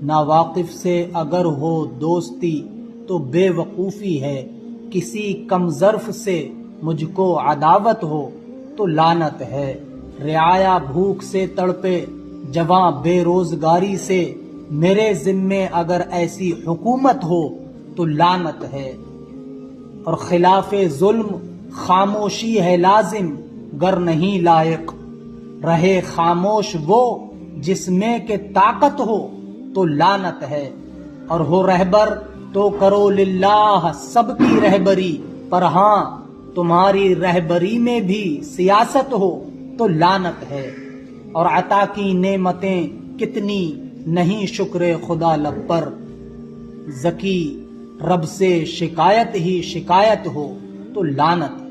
ناواقف سے اگر ہو دوستی تو بے وقوفی ہے، کسی کم ظرف سے مجھ کو عداوت ہو تو لعنت ہے۔ رعایا بھوک سے تڑپے، جواں بے روزگاری سے، میرے ذمے اگر ایسی حکومت ہو تو لعنت ہے۔ اور خلاف ظلم خاموشی ہے لازم، گر نہیں لائق رہے خاموش وہ جس میں کہ طاقت ہو تو لعنت ہے۔ اور ہو رہبر تو کرو للہ سب کی رہبری، پر ہاں تمہاری رہبری میں بھی سیاست ہو تو لعنت ہے۔ اور عطا کی نعمتیں کتنی نہیں شکر خدا لب پر، ذکی رب سے شکایت ہی شکایت ہو تو لعنت ہے۔